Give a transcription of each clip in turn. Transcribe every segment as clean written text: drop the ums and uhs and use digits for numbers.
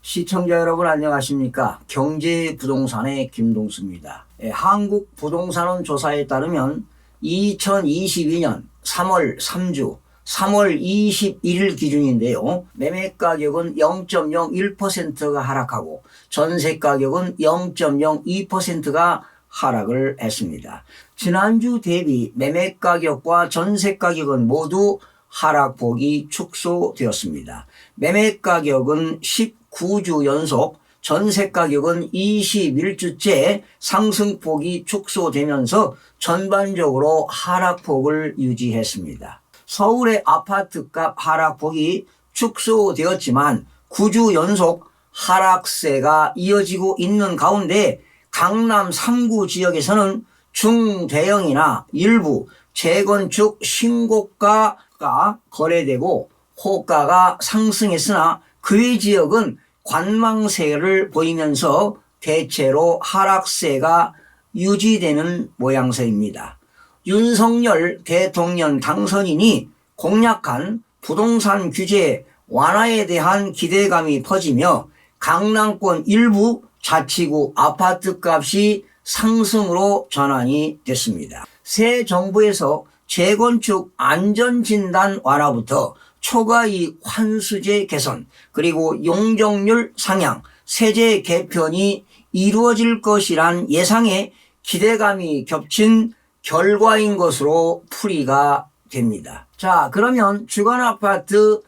시청자 여러분 안녕하십니까? 경제부동산의 김동수입니다. 한국부동산원 조사에 따르면 2022년 3월 3주 3월 21일 기준인데요. 매매가격은 0.01%가 하락하고 전세가격은 0.02%가 하락을 했습니다. 지난주 대비 매매가격과 전세가격은 모두 하락폭이 축소되었습니다. 매매가격은 19주 연속, 전세가격은 21주째 상승폭이 축소되면서 전반적으로 하락폭을 유지했습니다. 서울의 아파트값 하락폭이 축소되었지만 9주 연속 하락세가 이어지고 있는 가운데 강남 3구 지역에서는 중대형이나 일부 재건축 신고가가 거래되고 호가가 상승했으나 그 외 지역은 관망세를 보이면서 대체로 하락세가 유지되는 모양새입니다. 윤석열 대통령 당선인이 공약한 부동산 규제 완화에 대한 기대감이 퍼지며 강남권 일부 자치구 아파트값이 상승으로 전환이 됐습니다. 새 정부에서 재건축 안전진단 완화부터 초과이익 환수제 개선, 그리고 용적률 상향, 세제 개편이 이루어질 것이란 예상에 기대감이 겹친 결과인 것으로 풀이가 됩니다. 자, 그러면 주거아파트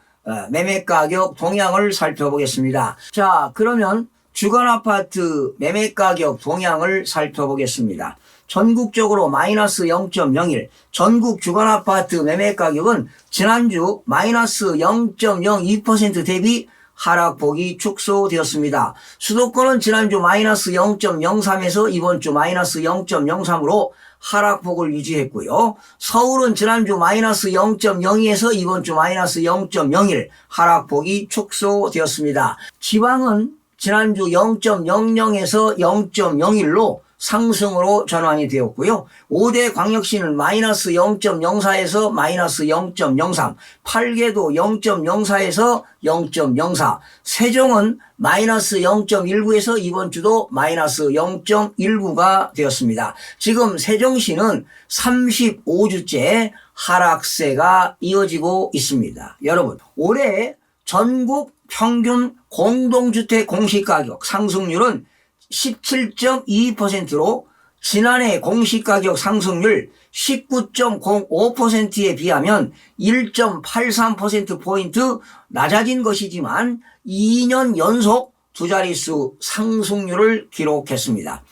매매가격 동향을 살펴보겠습니다. 전국적으로 마이너스 0.01, 전국 주거아파트 매매가격은 지난주 마이너스 0.02% 대비 하락폭이 축소되었습니다. 수도권은 지난주 마이너스 0.03에서 이번 주 마이너스 0.03으로 하락폭을 유지했고요. 서울은 지난주 마이너스 0.02에서 이번 주 마이너스 0.01 하락폭이 축소되었습니다. 지방은 지난주 0.00에서 0.01로 상승으로 전환이 되었고요. 5대 광역시는 마이너스 0.04에서 마이너스 0.03, 8개도 0.04에서 0.04, 세종은 마이너스 0.19에서 이번 주도 마이너스 0.19가 되었습니다. 지금 세종시는 35주째 하락세가 이어지고 있습니다. 여러분, 올해 전국 평균 공동주택 공시가격 상승률은 17.22%로 지난해 공시가격 상승률 19.05%에 비하면 1.83%포인트 낮아진 것이지만 2년 연속 두 자릿수 상승률을 기록했습니다.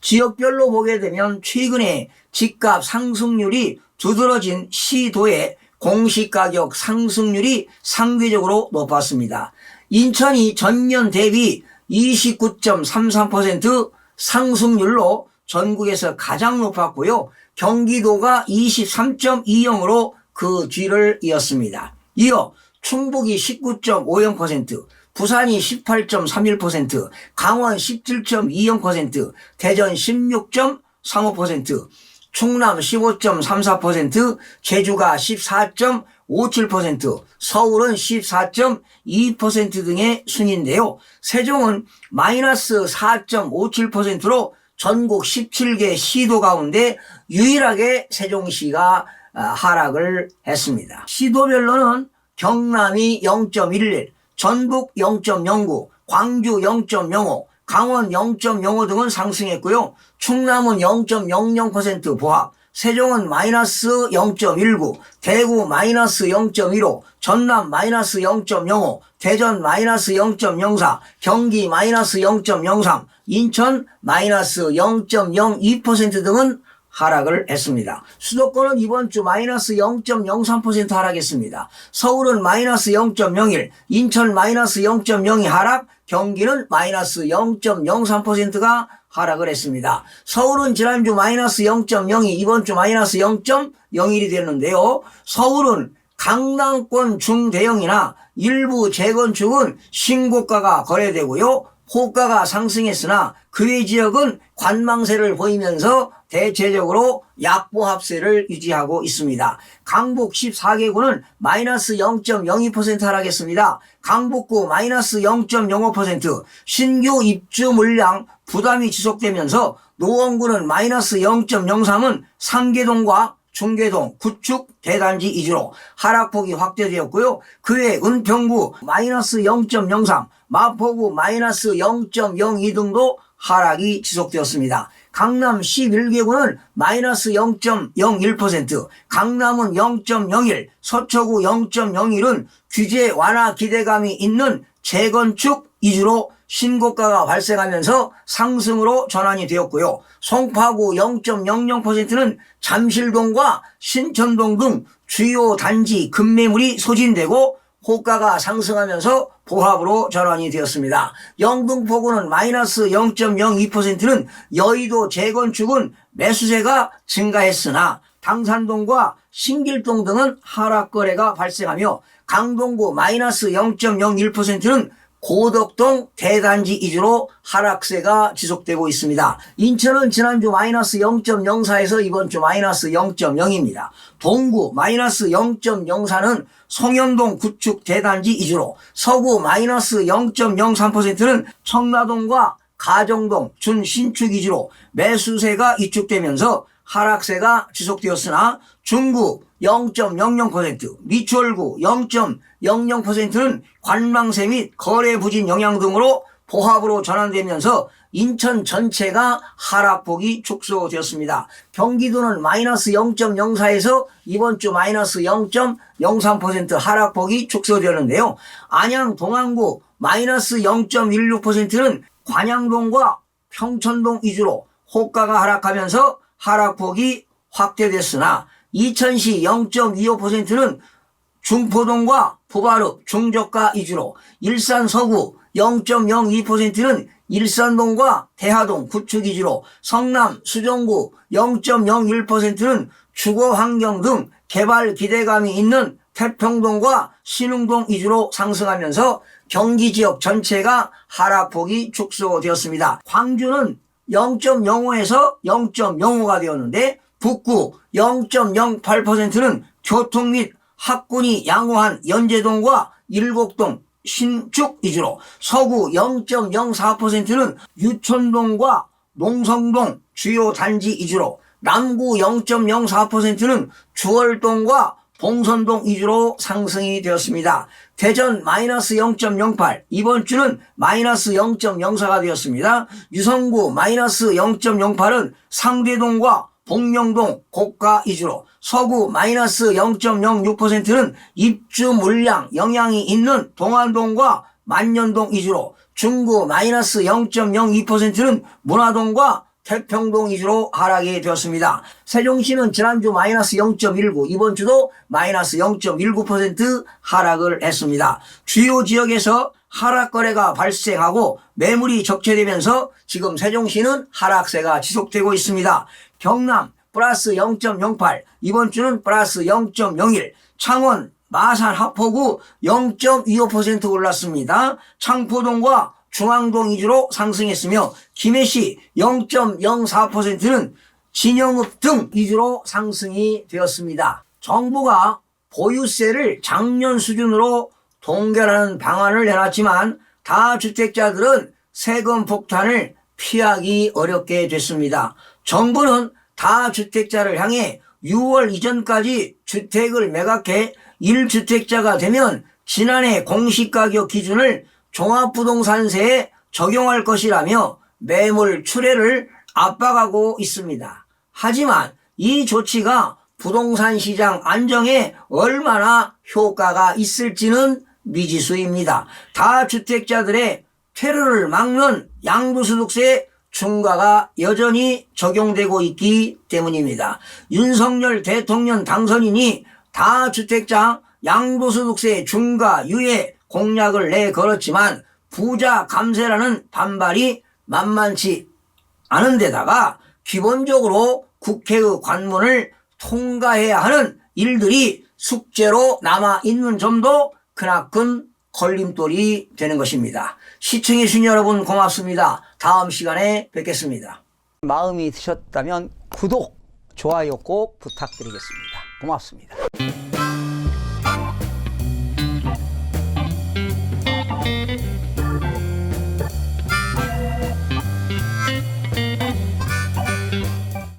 지역별로 보게 되면 최근에 집값 상승률이 두드러진 시도의 공시가격 상승률이 상대적으로 높았습니다. 인천이 전년 대비 29.33% 상승률로 전국에서 가장 높았고요. 경기도가 23.20으로 그 뒤를 이었습니다. 이어 충북이 19.50%, 부산이 18.31%, 강원 17.20%, 대전 16.35%, 충남 15.34%, 제주가 14.57%, 서울은 14.2% 등의 순인데요. 세종은 마이너스 4.57%로 전국 17개 시도 가운데 유일하게 세종시가 하락을 했습니다. 시도별로는 경남이 0.11, 전북 0.09, 광주 0.05, 강원 0.05 등은 상승했고요. 충남은 0.00% 보합, 세종은 마이너스 0.19, 대구 마이너스 0.15, 전남 마이너스 0.05, 대전 마이너스 0.04, 경기 마이너스 0.03, 인천 마이너스 0.02% 등은 하락을 했습니다. 수도권은 이번 주 마이너스 0.03% 하락했습니다. 서울은 마이너스 0.01, 인천 마이너스 0.02 하락, 경기는 마이너스 0.03%가 하락을 했습니다. 서울은 지난주 마이너스 0.02, 이번 주 마이너스 0.01이 되는데요. 서울은 강남권 중대형이나 일부 재건축은 신고가가 거래되고요. 호가가 상승했으나 그 외 지역은 관망세를 보이면서 대체적으로 약보합세를 유지하고 있습니다. 강북 14개구는 마이너스 0.02% 하락했습니다. 강북구 마이너스 0.05%, 신규 입주 물량 부담이 지속되면서 노원구는 마이너스 0.03은 상계동과 중계동, 구축 대단지 위주로 하락폭이 확대되었고요. 그 외 은평구 마이너스 0.03, 마포구 마이너스 0.02 등도 하락이 지속되었습니다. 강남 11개구는 마이너스 0.01%, 강남은 0.01, 서초구 0.01은 규제 완화 기대감이 있는 재건축 위주로 신고가가 발생하면서 상승으로 전환이 되었고요. 송파구 0.00%는 잠실동과 신천동 등 주요 단지 급매물이 소진되고 호가가 상승하면서 보합으로 전환이 되었습니다. 영등포구는 마이너스 0.02%는 여의도 재건축은 매수세가 증가했으나 당산동과 신길동 등은 하락 거래가 발생하며 강동구 마이너스 0.01%는 고덕동 대단지 위주로 하락세가 지속되고 있습니다. 인천은 지난주 마이너스 0.04에서 이번 주 마이너스 0.0입니다. 동구 마이너스 0.04는 송현동 구축 대단지 위주로, 서구 마이너스 0.03%는 청라동과 가정동 준신축 위주로 매수세가 위축되면서 하락세가 지속되었으나 중구 0.00%, 미추홀구 0.00%는 관망세 및 거래 부진 영향 등으로 보합으로 전환되면서 인천 전체가 하락폭이 축소되었습니다. 경기도는 마이너스 0.04에서 이번 주 마이너스 0.03% 하락폭이 축소되었는데요. 안양 동안구 마이너스 0.16%는 관양동과 평천동 위주로 호가가 하락하면서 하락폭이 확대됐으나 이천시 0.25%는 중포동과 부발읍 중저가 위주로, 일산 서구 0.02%는 일산동과 대하동 구축 위주로, 성남 수정구 0.01%는 주거환경 등 개발 기대감이 있는 태평동과 신흥동 위주로 상승하면서 경기 지역 전체가 하락폭이 축소되었습니다. 광주는 0.05에서 0.05가 되었는데 북구 0.08%는 교통 및 학군이 양호한 연제동과 일곡동 신축 위주로, 서구 0.04%는 유천동과 농성동 주요 단지 위주로, 남구 0.04%는 주월동과 봉선동 위주로 상승이 되었습니다. 대전 마이너스 0.08, 이번 주는 마이너스 0.04가 되었습니다. 유성구 마이너스 0.08은 상대동과 복령동 고가 위주로, 서구 마이너스 0.06%는 입주 물량 영향이 있는 동안동과 만년동 위주로, 중구 마이너스 0.02%는 문화동과 태평동 위주로 하락이 되었습니다. 세종시는 지난주 마이너스 0.19, 이번 주도 마이너스 0.19% 하락을 했습니다. 주요 지역에서 하락 거래가 발생하고 매물이 적체되면서 지금 세종시는 하락세가 지속되고 있습니다. 경남 플러스 0.08, 이번 주는 플러스 0.01, 창원, 마산, 하포구 0.25% 올랐습니다. 창포동과 중앙동 위주로 상승했으며 김해시 0.04%는 진영읍 등 위주로 상승이 되었습니다. 정부가 보유세를 작년 수준으로 동결하는 방안을 내놨지만 다주택자들은 세금 폭탄을 피하기 어렵게 됐습니다. 정부는 다주택자를 향해 6월 이전까지 주택을 매각해 1주택자가 되면 지난해 공시가격 기준을 종합부동산세에 적용할 것이라며 매물 출회를 압박하고 있습니다. 하지만 이 조치가 부동산 시장 안정에 얼마나 효과가 있을지는 미지수입니다. 다주택자들의 퇴로를 막는 양도소득세 중과가 여전히 적용되고 있기 때문입니다. 윤석열 대통령 당선인이 다주택자 양도소득세 중과 유예 공약을 내걸었지만 부자 감세라는 반발이 만만치 않은 데다가 기본적으로 국회의 관문을 통과해야 하는 일들이 숙제로 남아있는 점도 크나큰 걸림돌이 되는 것입니다. 시청해주신 여러분 고맙습니다. 다음 시간에 뵙겠습니다. 마음이 드셨다면 구독, 좋아요 꼭 부탁드리겠습니다. 고맙습니다.